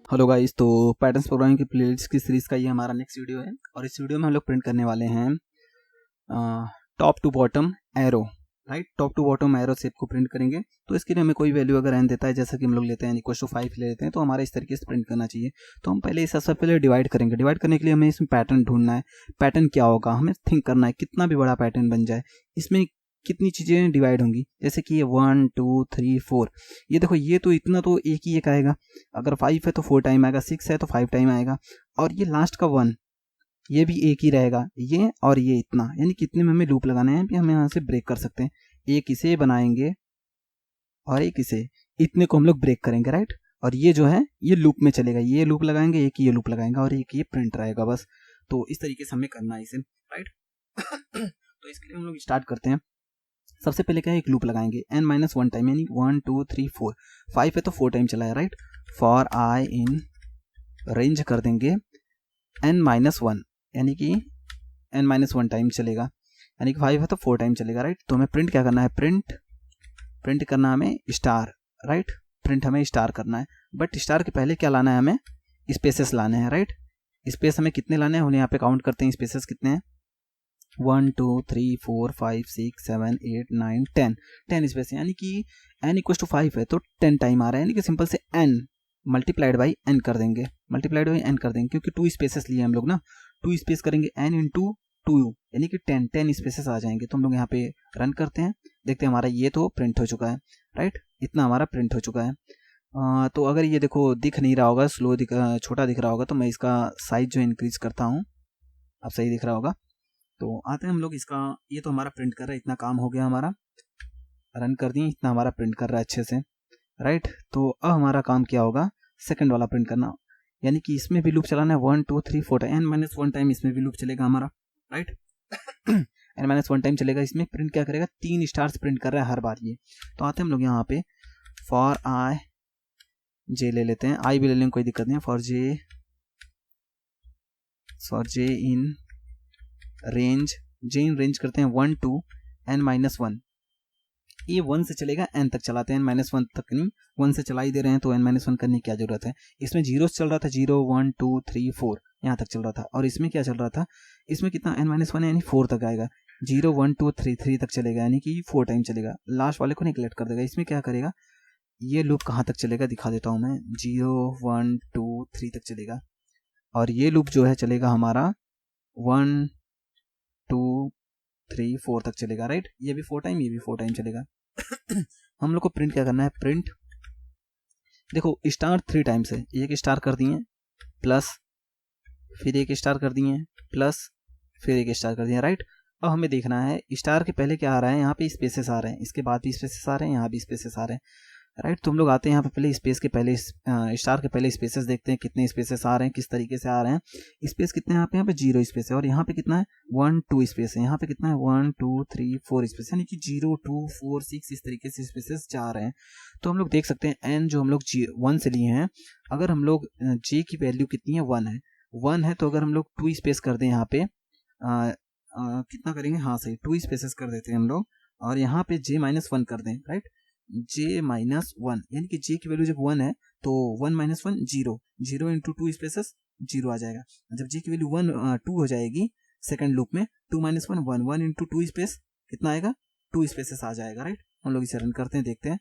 Hello guys, तो patterns programming की playlist की सीरीज़ का ये हमारा नेक्स्ट वीडियो है और इस वीडियो में हम लोग प्रिंट करने वाले हैं top to bottom arrow. Right, top to bottom arrow shape को प्रिंट करेंगे। तो इसके लिए हमें कोई वैल्यू अगर एन देता है, जैसा कि हम लोग लेते हैं इक्वल टू 5 ले लेते हैं, तो हमारा इस तरीके से प्रिंट करना चाहिए। तो हम पहले सबसे पहले डिवाइड करेंगे। डिवाइड करने के लिए हमें इसमें पैटर्न ढूंढना है। पैटर्न क्या होगा हमें थिंक करना है, कितना भी बड़ा पैटर्न बन जाए इसमें कितनी चीज़ें डिवाइड होंगी। जैसे कि ये 1 2 3 4, ये देखो ये तो इतना तो एक ही एक आएगा। अगर 5 है तो 4 टाइम आएगा, 6 है तो 5 टाइम आएगा, और ये लास्ट का 1 ये भी एक ही रहेगा, ये और ये इतना। यानी कितने में हमें लूप लगाना है कि हम यहाँ से ब्रेक कर सकते हैं। एक इसे बनाएंगे और एक इसे, इतने को हम लोग ब्रेक करेंगे। राइट, और ये जो है ये लूप में चलेगा, ये लूप लगाएंगे, एक ये लूप लगाएंगे और एक ये प्रिंट रहेगा बस। तो इस तरीके से हमें करना है इसे। राइट तो इसके लिए हम लोग स्टार्ट करते हैं। सबसे पहले क्या है, एक लूप लगाएंगे n-1 टाइम, यानी 1 2 3 4। 5 है तो 4 टाइम चला है। Right, for I in range कर देंगे n-1, यानी कि n-1 टाइम चलेगा, यानी कि 5 है तो 4 टाइम चलेगा। राइट, तो हमें प्रिंट क्या करना है, प्रिंट करना हमें स्टार। राइट, प्रिंट हमें स्टार करना है, बट स्टार के पहले क्या लाना है, हमें स्पेसेस लाने हैं। राइट, स्पेस हमें कितने लाने हैं, हम यहाँ पे काउंट करते हैं स्पेसेस कितने हैं। 1 2 3 4 5 6 7 8 9 10 स्पेस, यानी कि n इक्वल टू 5 है तो 10 टाइम आ रहा है, यानी कि सिंपल से n मल्टीप्लाइड बाई n कर देंगे, क्योंकि 2 स्पेसेस लिए हम लोग ना, 2 स्पेस करेंगे n इंटू 2, यानी कि 10 स्पेसेस आ जाएंगे। तो हम लोग यहाँ पे रन करते हैं, देखते हैं हमारा ये तो प्रिंट हो चुका है। राइट, इतना हमारा प्रिंट हो चुका है। तो अगर ये देखो दिख नहीं रहा होगा, छोटा दिख रहा होगा, तो मैं इसका साइज जो इंक्रीज करता हूँ, अब सही दिख रहा होगा। तो आते हैं हम लोग इसका, ये तो हमारा प्रिंट कर रहा है, इतना काम हो गया हमारा, रन कर दिए, इतना हमारा प्रिंट कर रहा है अच्छे से। राइट, तो अब हमारा काम क्या होगा, सेकंड वाला प्रिंट करना, यानी कि इसमें भी लूप चलाना है 1 2 3 4 n-1 टाइम, इसमें भी लूप चलेगा हमारा। राइट n-1 टाइम चलेगा। इसमें प्रिंट क्या करेगा, 3 स्टार्स प्रिंट कर रहा है हर बार ये। तो आते हैं हम लोग यहाँ पे फॉर आई जे ले लेते हैं, आई भी ले लेंगे, कोई दिक्कत नहीं है। For J in range, J in range करते हैं 1 टू n-1। ये 1 से चलेगा n तक चलाते हैं, n-1 तक नहीं, 1 से चला ही दे रहे हैं तो n-1 करने की क्या जरूरत है। इसमें जीरो चल रहा था, 0 1 2 3 4 यहाँ तक चल रहा था, और इसमें क्या चल रहा था, इसमें कितना n-1 यानी 4 तक आएगा, 0 1 2 3 तक चलेगा, यानी कि 4 टाइम चलेगा। लास्ट वाले को निगलेक्ट कर देगा। इसमें क्या करेगा, ये लूप कहाँ तक चलेगा दिखा देता हूँ मैं, 0 1 2 3 तक चलेगा, और ये लूप जो है चलेगा हमारा 1 2 3 4 तक चलेगा। राइट, ये भी 4 टाइम, ये भी 4 टाइम चलेगा। हम लोग को प्रिंट क्या करना है, प्रिंट देखो स्टार 3 टाइम्स है, एक स्टार कर दिए प्लस, फिर एक स्टार कर दिए प्लस, फिर एक स्टार कर दिए। राइट, अब हमें देखना है स्टार के पहले क्या आ रहा है, यहाँ पे स्पेसेस आ रहे हैं, इसके बाद भी स्पेसेस आ रहे हैं, यहाँ भी स्पेसेस आ रहे हैं। राइट, तो हम लोग आते हैं यहाँ पे पहले स्पेस के पहले, स्टार के पहले स्पेसेस देखते हैं कितने स्पेसेस आ रहे हैं, किस तरीके से आ रहे हैं। स्पेस कितने हैं यहाँ पे 0 स्पेस है, और यहाँ पे कितना है 1 2 स्पेस है, यहाँ पे कितना है 1 2 3 4 स्पेस, यानी कि 0 2 4 6 इस तरीके से स्पेसेस जा रहे हैं। तो हम लोग देख सकते हैं n जो हम लोग 1 से लिए हैं, अगर हम लोग j की वैल्यू कितनी है 1 है, तो अगर हम लोग 2 स्पेस कर दें यहाँ पे, कितना करेंगे, हाँ सही 2 स्पेसेस कर देते हैं हम लोग, और यहाँ पे j-1 कर दें। राइट, j-1, यानी कि j की वैल्यू जब 1 है तो 1-1 0 इंटू 2 स्पेसेस 0 आ जाएगा। जब j की वैल्यू 2 हो जाएगी सेकंड लूप में, 2-1 1 इंटू 2 स्पेस कितना आएगा, 2 स्पेसेस आ जाएगा। राइट, हम लोग इसे रन करते हैं, देखते हैं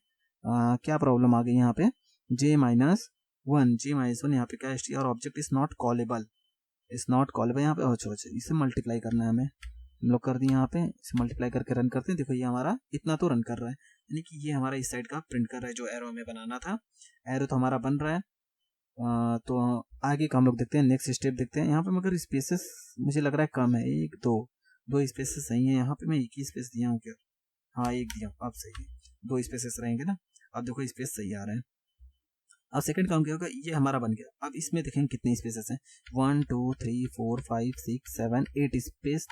क्या प्रॉब्लम आ गई यहाँ पे। j-1 यहाँ पे क्या है, और ऑब्जेक्ट इज नॉट कॉलेबल, यहाँ पे। अच्छा, इसे मल्टीप्लाई करना है हमें, हम लोग कर दिए यहाँ पे, इसे मल्टीप्लाई करके रन करते हैं। देखो ये हमारा इतना तो रन कर रहा है, यानी कि ये हमारा इस साइड का प्रिंट कर रहा है, जो एरो हमें बनाना था। एरो तो हमारा बन रहा है। तो आगे का हम लोग देखते हैं, नेक्स्ट स्टेप देखते हैं। यहाँ पे मगर स्पेसेस मुझे लग रहा है कम है, 1 2 स्पेसेस सही है। यहाँ पे मैं एक ही स्पेस दिया हूँ क्या, हाँ एक दिया, अब सही है, 2 स्पेसेस रहेंगे ना। अब देखो स्पेस सही आ रहे हैं। अब सेकंड काम क्या होगा, ये हमारा बन गया। अब इसमें देखेंगे कितने स्पेसेस हैं, 1 2 3 4 5 6 7 8 स्पेस,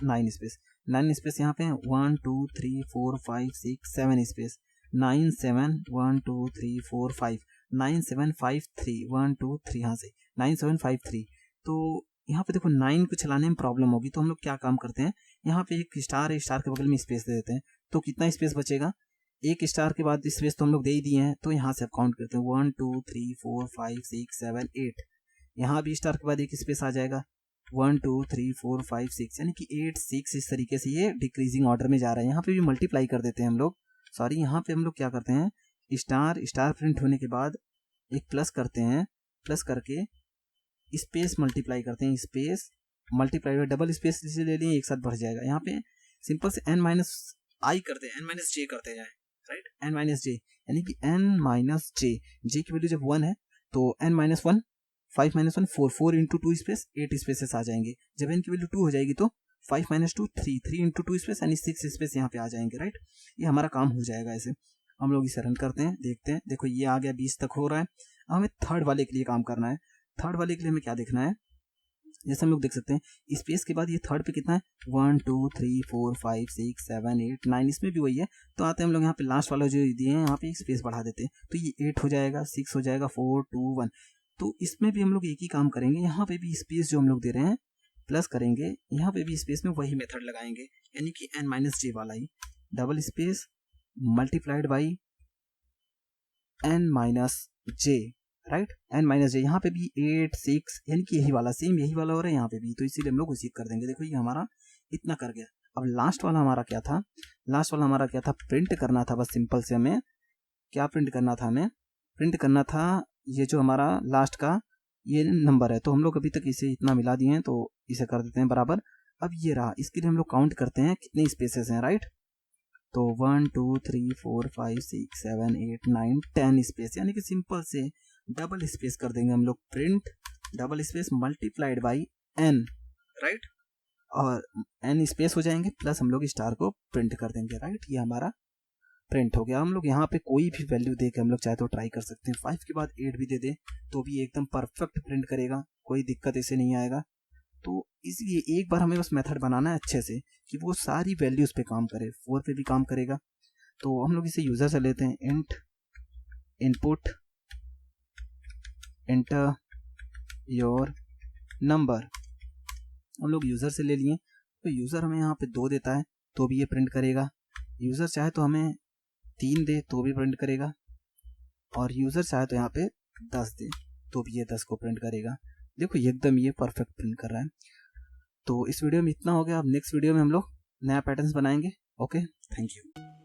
9 स्पेस यहाँ पे हैं, 1 2 3 4 5 6 7 स्पेस, 9 7 1 2 3 4 5 9 7 5 3 1 2 3, यहाँ से 9 7 5 3। तो यहाँ पे देखो 9 को चलाने में प्रॉब्लम होगी, तो हम लोग क्या काम करते हैं, यहाँ पे एक स्टार है, स्टार के बगल में स्पेस दे देते हैं, तो कितना स्पेस बचेगा, एक स्टार के बाद स्पेस तो हम लोग दे ही दिए हैं, तो यहाँ से अब काउंट करते हैं 1 2 3 4 5 6 7 8। यहाँ भी स्टार के बाद एक स्पेस आ जाएगा 1 2 3 4 5 6, यानी कि 8 6 इस तरीके से ये डिक्रीजिंग ऑर्डर में जा रहा है। यहाँ पे भी मल्टीप्लाई कर देते हैं हम लोग, सॉरी यहाँ पे हम लोग क्या करते हैं, स्टार स्टार प्रिंट होने के बाद एक प्लस करते हैं, प्लस करके स्पेस मल्टीप्लाई करते हैं, स्पेस मल्टीप्लाई में डबल स्पेस इसे ले लिए, एक साथ बढ़ जाएगा। यहाँ पे सिंपल से n माइनस आई करते हैं, n माइनस जे करते जाए, राइट, n माइनस जे, यानी कि n माइनस जे, जे की वैल्यू जब 1 है तो n minus 1 5 minus 1 4, 4 into 2 space 8 spaces आ जाएंगे। जब n की वैल्यू 2 हो जाएगी तो 5 माइनस 2 3, 3 इंटू 2 स्पेस यानी 6 स्पेस यहाँ पे आ जाएंगे, राइट। ये हमारा काम हो जाएगा। ऐसे हम लोग इसे रन करते हैं, देखते हैं, देखो ये आ गया 20 तक हो रहा है। अब हमें थर्ड वाले के लिए काम करना है। थर्ड वाले के लिए हमें क्या देखना है, जैसे हम लोग देख सकते हैं स्पेस के बाद ये थर्ड पे कितना है 1 2 3 4 5 6 7 8 9, इसमें भी वही है। तो आते हैं हम लोग यहाँ पे लास्ट वाला जो दिए हैं यहाँ पे एक स्पेस बढ़ा देते हैं, तो ये 8 हो जाएगा, 6 हो जाएगा, 4 2 1। तो इसमें भी हम लोग एक ही काम करेंगे, यहाँ पे भी स्पेस जो हम लोग दे रहे हैं प्लस करेंगे, यहाँ पे भी स्पेस में वही मेथड लगाएंगे, यानी कि n माइनस जे वाला ही, double space multiplied by n minus J, right, n minus J. यहाँ पे भी 8 6, यानी कि यही वाला सेम यही वाला हो रहा है यहाँ पे भी, तो इसीलिए हम लोग उसी कर देंगे। देखो ये हमारा इतना कर गया। अब लास्ट वाला हमारा क्या था, लास्ट वाला हमारा क्या था, प्रिंट करना था बस सिंपल से। हमें क्या प्रिंट करना था, हमें प्रिंट करना था ये जो हमारा लास्ट का ये नंबर है। तो हम लोग अभी तक इसे इतना मिला दिए हैं, तो इसे कर देते हैं बराबर। अब ये रहा, इसके लिए हम लोग काउंट करते हैं कितने स्पेसेस हैं, राइट। तो 1 2 3 4 5 6 7 8 9 10 स्पेस, यानी कि सिंपल से डबल स्पेस कर देंगे हम लोग, print double space multiplied by n, right, और n स्पेस हो जाएंगे, प्लस हम लोग स्टार को प्रिंट कर देंगे, राइट। ये हमारा प्रिंट हो गया। हम लोग यहाँ पे कोई भी वैल्यू दे के हम लोग चाहे तो ट्राई कर सकते हैं। 5 के बाद 8 भी दे दे तो भी एकदम परफेक्ट प्रिंट करेगा, कोई दिक्कत इसे नहीं आएगा। तो इसलिए एक बार हमें बस मेथड बनाना है अच्छे से कि वो सारी वैल्यूज पे काम करे, 4 पे भी काम करेगा। तो हम लोग इसे यूजर से लेते हैं, int input enter your number, हम लोग यूजर से ले लिए। तो यूजर हमें यहाँ पे 2 देता है तो भी ये प्रिंट करेगा, यूजर चाहे तो हमें 3 दे तो भी प्रिंट करेगा, और यूजर चाहे तो यहाँ पे 10 दे तो भी ये 10 को प्रिंट करेगा। देखो एकदम ये परफेक्ट प्रिंट कर रहा है। तो इस वीडियो में इतना हो गया। अब नेक्स्ट वीडियो में हम लोग नया पैटर्न्स बनाएंगे। Okay, thank you.